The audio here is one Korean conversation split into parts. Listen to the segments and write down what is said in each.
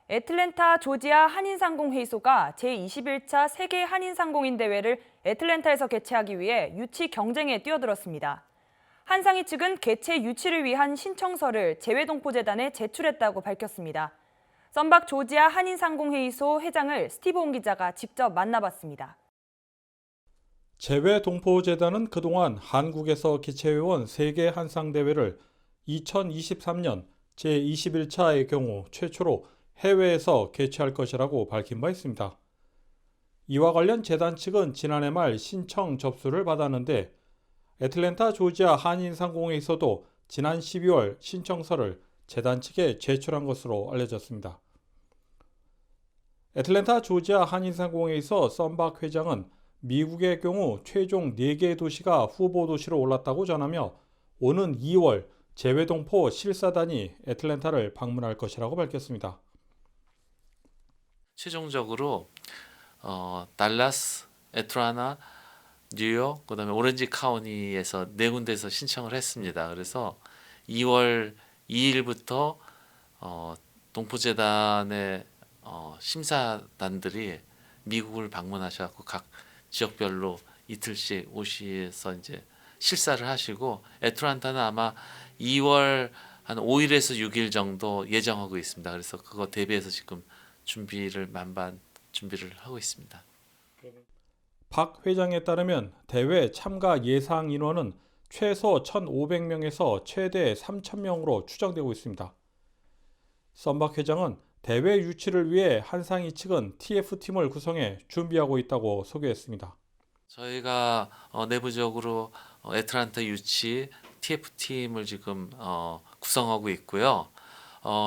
애틀랜타 조지아 한인상공회의소가 제21차 세계 한인상공인 대회를 애틀랜타에서 개최하기 위해 유치 경쟁에 뛰어들었습니다. 한상희 측은 개최 유치를 위한 신청서를 재외동포재단에 제출했다고 밝혔습니다. 썬박 조지아 한인상공회의소 회장을 스티브 온 기자가 직접 만나봤습니다. 재외동포재단은 그동안 한국에서 개최해온 세계 한상대회를 2023년 제21차의 경우 최초로 해외에서 개최할 것이라고 밝힌 바 있습니다. 이와 관련 재단 측은 지난해 말 신청 접수를 받았는데 애틀랜타 조지아 한인상공회에서도 지난 12월 신청서를 재단 측에 제출한 것으로 알려졌습니다. 애틀랜타 조지아 한인상공회에서 썬박 회장은 미국의 경우 최종 4개의 도시가 후보 도시로 올랐다고 전하며 오는 2월 재외동포 실사단이 애틀랜타를 방문할 것이라고 밝혔습니다. 최종적으로 달라스, 애틀랜타, 뉴욕, 그다음에 오렌지 카운티에서 4군데에서 신청을 했습니다. 그래서 2월 2일부터 동포재단의 심사단들이 미국을 방문하셔서 각 지역별로 이틀씩 오셔서 이제 실사를 하시고 애틀랜타는 아마 2월 한 5일에서 6일 정도 예정하고 있습니다. 그래서 그거 대비해서 지금 만반 준비를 하고 있습니다. 박 회장에 따르면 대회 참가 예상 인원은 최소 1,500명에서 최대 3,000명으로 추정되고 있습니다. 썬박 회장은 대회 유치를 위해 한상희 측은 TF팀을 구성해 준비하고 있다고 소개했습니다. 저희가 내부적으로 애틀랜타 유치 TF팀을 지금 구성하고 있고요.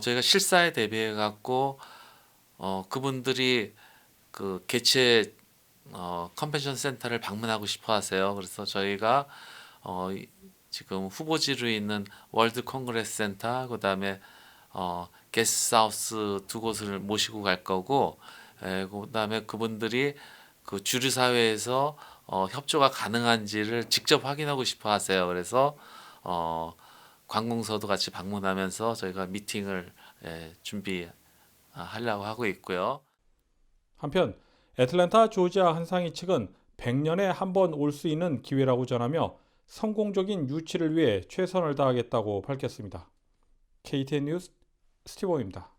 저희가 실사에 대비해 갖고 그분들이 그 개최 컨벤션 센터를 방문하고 싶어 하세요. 그래서 저희가 지금 후보지로 있는 월드 콩그레스 센터, 그다음에 게스트하우스 2곳을 모시고 갈 거고, 그다음에 그분들이 그 주류 사회에서 협조가 가능한지를 직접 확인하고 싶어 하세요. 그래서 관공서도 같이 방문하면서 저희가 미팅을 준비하려고 하고 있고요. 한편 애틀랜타 조지아 한상희 측은 100년에 한 번 올 수 있는 기회라고 전하며 성공적인 유치를 위해 최선을 다하겠다고 밝혔습니다. KTN 뉴스 스티브입니다.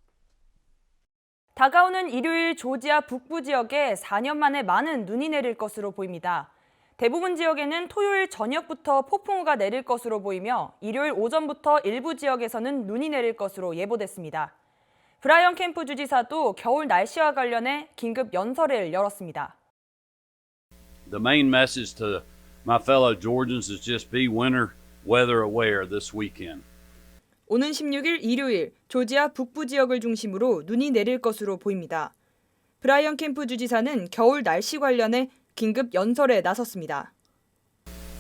다가오는 일요일 조지아 북부 지역에 4년 만에 많은 눈이 내릴 것으로 보입니다. 대부분 지역에는 토요일 저녁부터 폭풍우가 내릴 것으로 보이며 일요일 오전부터 일부 지역에서는 눈이 내릴 것으로 예보됐습니다. 브라이언 캠프 주지사도 겨울 날씨와 관련해 긴급 연설을 열었습니다. The main message to my fellow Georgians is just be winter weather aware this weekend. 오는 16일 일요일 조지아 북부 지역을 중심으로 눈이 내릴 것으로 보입니다. 브라이언 캠프 주지사는 겨울 날씨 관련해 긴급 연설에 나섰습니다.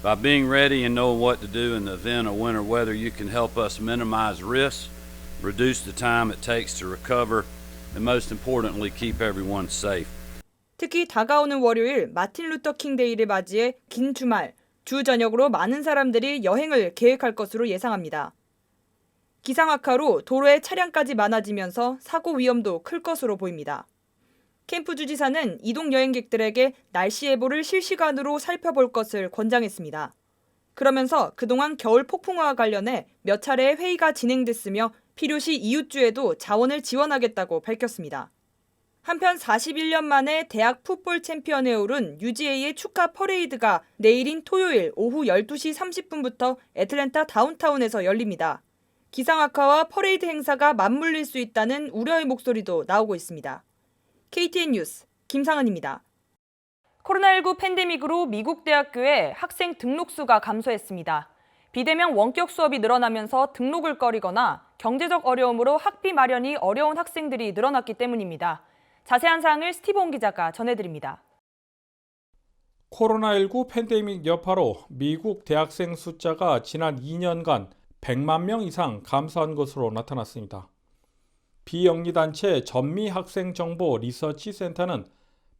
By being ready and knowing what to do in the event of winter weather, you can help us minimize risks, reduce the time it takes to recover, and most importantly, keep everyone safe. 특히 다가오는 월요일 마틴 루터 킹 데이를 맞이해 긴 주말, 주 저녁으로 많은 사람들이 여행을 계획할 것으로 예상합니다. 기상 악화로 도로에 차량까지 많아지면서 사고 위험도 클 것으로 보입니다. 캠프 주지사는 이동 여행객들에게 날씨 예보를 실시간으로 살펴볼 것을 권장했습니다. 그러면서 그동안 겨울 폭풍우와 관련해 몇 차례의 회의가 진행됐으며 필요시 이웃주에도 자원을 지원하겠다고 밝혔습니다. 한편 41년 만에 대학 풋볼 챔피언에 오른 UGA의 축하 퍼레이드가 내일인 토요일 오후 12시 30분부터 애틀랜타 다운타운에서 열립니다. 기상 악화와 퍼레이드 행사가 맞물릴 수 있다는 우려의 목소리도 나오고 있습니다. KTN 뉴스 김상은입니다. 코로나19 팬데믹으로 미국 대학교의 학생 등록 수가 감소했습니다. 비대면 원격 수업이 늘어나면서 등록을 꺼리거나 경제적 어려움으로 학비 마련이 어려운 학생들이 늘어났기 때문입니다. 자세한 사항을 스티브 온 기자가 전해드립니다. 코로나19 팬데믹 여파로 미국 대학생 숫자가 지난 2년간 100만 명 이상 감소한 것으로 나타났습니다. 비영리단체 전미학생정보 리서치 센터는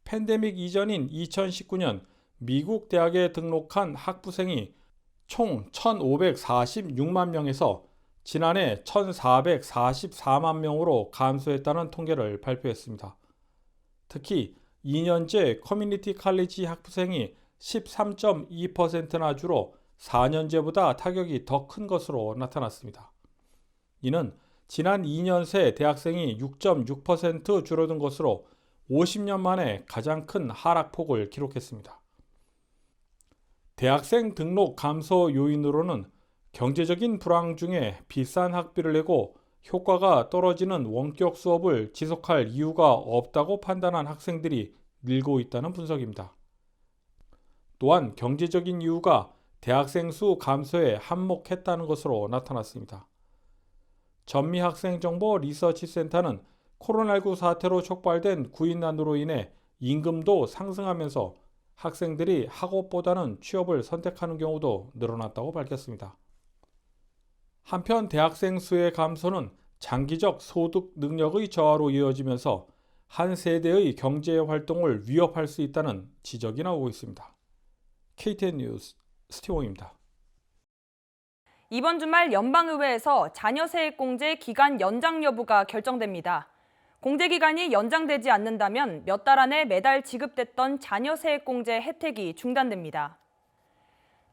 팬데믹 이전인 2019년 미국 대학에 등록한 학부생이 총 1,546만 명에서 지난해 1,444만 명으로 감소했다는 통계를 발표했습니다. 특히 2년제 커뮤니티 칼리지 학부생이 13.2%나 줄어 4년제보다 타격이 더 큰 것으로 나타났습니다. 이는 지난 2년 새 대학생이 6.6% 줄어든 것으로 50년 만에 가장 큰 하락폭을 기록했습니다. 대학생 등록 감소 요인으로는 경제적인 불황 중에 비싼 학비를 내고 효과가 떨어지는 원격 수업을 지속할 이유가 없다고 판단한 학생들이 늘고 있다는 분석입니다. 또한 경제적인 이유가 대학생 수 감소에 한몫했다는 것으로 나타났습니다. 전미학생정보 리서치센터는 코로나19 사태로 촉발된 구인난으로 인해 임금도 상승하면서 학생들이 학업보다는 취업을 선택하는 경우도 늘어났다고 밝혔습니다. 한편 대학생 수의 감소는 장기적 소득 능력의 저하로 이어지면서 한 세대의 경제 활동을 위협할 수 있다는 지적이 나오고 있습니다. KTN 뉴스 스티홍입니다. 이번 주말 연방의회에서 자녀세액공제 기간 연장 여부가 결정됩니다. 공제 기간이 연장되지 않는다면 몇 달 안에 매달 지급됐던 자녀세액공제 혜택이 중단됩니다.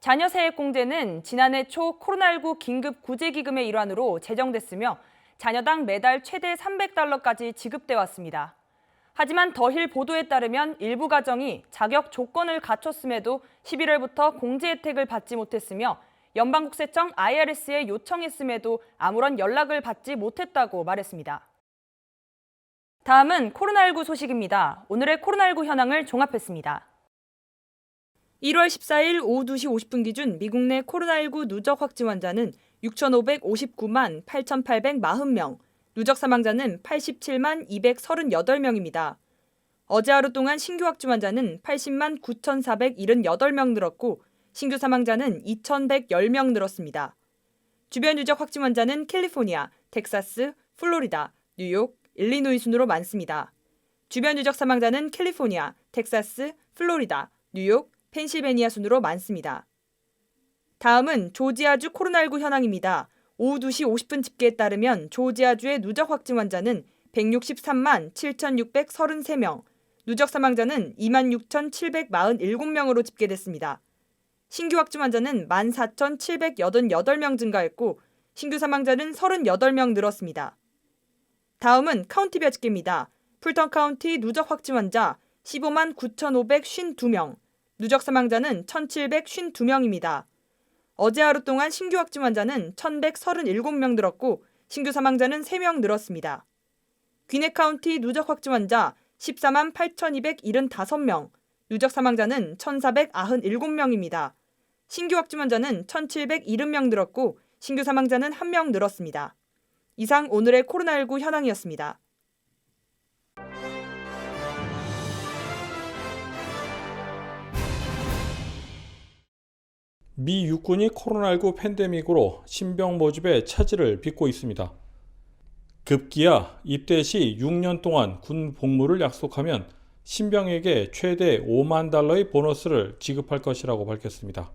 자녀세액공제는 지난해 초 코로나19 긴급 구제기금의 일환으로 제정됐으며 자녀당 매달 최대 $300까지 지급돼 왔습니다. 하지만 더힐 보도에 따르면 일부 가정이 자격 조건을 갖췄음에도 11월부터 공제 혜택을 받지 못했으며 연방국세청 IRS에 요청했음에도 아무런 연락을 받지 못했다고 말했습니다. 다음은 코로나19 소식입니다. 오늘의 코로나19 현황을 종합했습니다. 1월 14일 오후 2시 50분 기준 미국 내 코로나19 누적 확진 환자는 6,559만 8,840명, 누적 사망자는 87만 238명입니다. 어제 하루 동안 신규 확진 환자는 80만 9,478명 늘었고 신규 사망자는 2,110명 늘었습니다. 주변 누적 확진 환자는 캘리포니아, 텍사스, 플로리다, 뉴욕, 일리노이 순으로 많습니다. 주변 누적 사망자는 캘리포니아, 텍사스, 플로리다, 뉴욕, 펜실베니아 순으로 많습니다. 다음은 조지아주 코로나19 현황입니다. 오후 2시 50분 집계에 따르면 조지아주의 누적 확진 환자는 163만 7,633명, 누적 사망자는 26,747명으로 집계됐습니다. 신규 확진 환자는 14,788명 증가했고 신규 사망자는 38명 늘었습니다. 다음은 카운티별 집계입니다. 풀턴 카운티 누적 확진 환자 15만 9,552명, 누적 사망자는 1,752명입니다. 어제 하루 동안 신규 확진 환자는 1,137명 늘었고 신규 사망자는 3명 늘었습니다. 귀넷 카운티 누적 확진 환자 14만 8,275명, 누적 사망자는 1,497명입니다. 신규 확진 환자는 1,770명 늘었고 신규 사망자는 1명 늘었습니다. 이상 오늘의 코로나19 현황이었습니다. 미 육군이 코로나19 팬데믹으로 신병 모집에 차질을 빚고 있습니다. 급기야 입대 시 6년 동안 군 복무를 약속하면 신병에게 최대 $50,000의 보너스를 지급할 것이라고 밝혔습니다.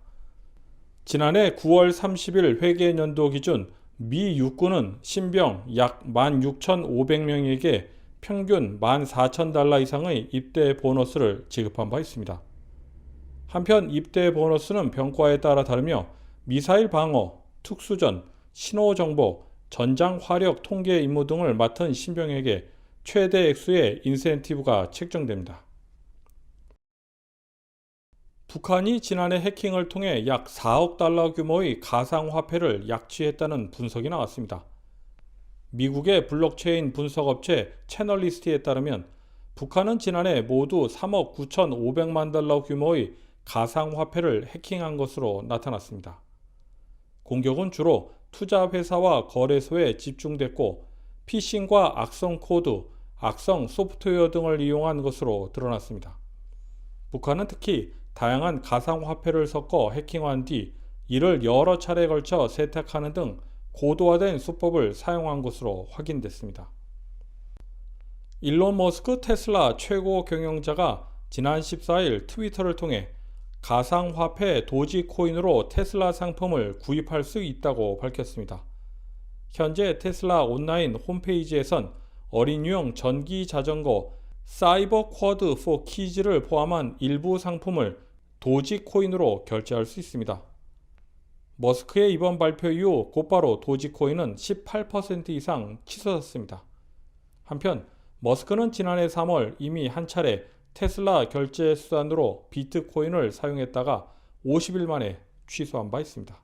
지난해 9월 30일 회계연도 기준 미 육군은 신병 약 16,500명에게 평균 $14,000 이상의 입대 보너스를 지급한 바 있습니다. 한편 입대 보너스는 병과에 따라 다르며 미사일 방어, 특수전, 신호정보, 전장 화력 통계 임무 등을 맡은 신병에게 최대 액수의 인센티브가 책정됩니다. 북한이 지난해 해킹을 통해 약 $4억 규모의 가상화폐를 약취했다는 분석이 나왔습니다. 미국의 블록체인 분석업체 채널리스트에 따르면 북한은 지난해 모두 $3억 9,500만 규모의 가상화폐를 해킹한 것으로 나타났습니다. 공격은 주로 투자회사와 거래소에 집중됐고 피싱과 악성 코드, 악성 소프트웨어 등을 이용한 것으로 드러났습니다. 북한은 특히 다양한 가상화폐를 섞어 해킹한 뒤 이를 여러 차례에 걸쳐 세탁하는 등 고도화된 수법을 사용한 것으로 확인됐습니다. 일론 머스크 테슬라 최고 경영자가 지난 14일 트위터를 통해 가상화폐 도지코인으로 테슬라 상품을 구입할 수 있다고 밝혔습니다. 현재 테슬라 온라인 홈페이지에선 어린 유형 전기 자전거 사이버 쿼드 4 키즈를 포함한 일부 상품을 도지코인으로 결제할 수 있습니다. 머스크의 이번 발표 이후 곧바로 도지코인은 18% 이상 치솟았습니다. 한편 머스크는 지난해 3월 이미 한 차례 테슬라 결제 수단으로 비트코인을 사용했다가 50일 만에 취소한 바 있습니다.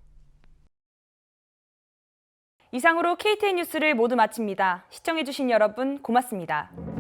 이상으로 KTN 뉴스를 모두 마칩니다. 시청해주신 여러분 고맙습니다.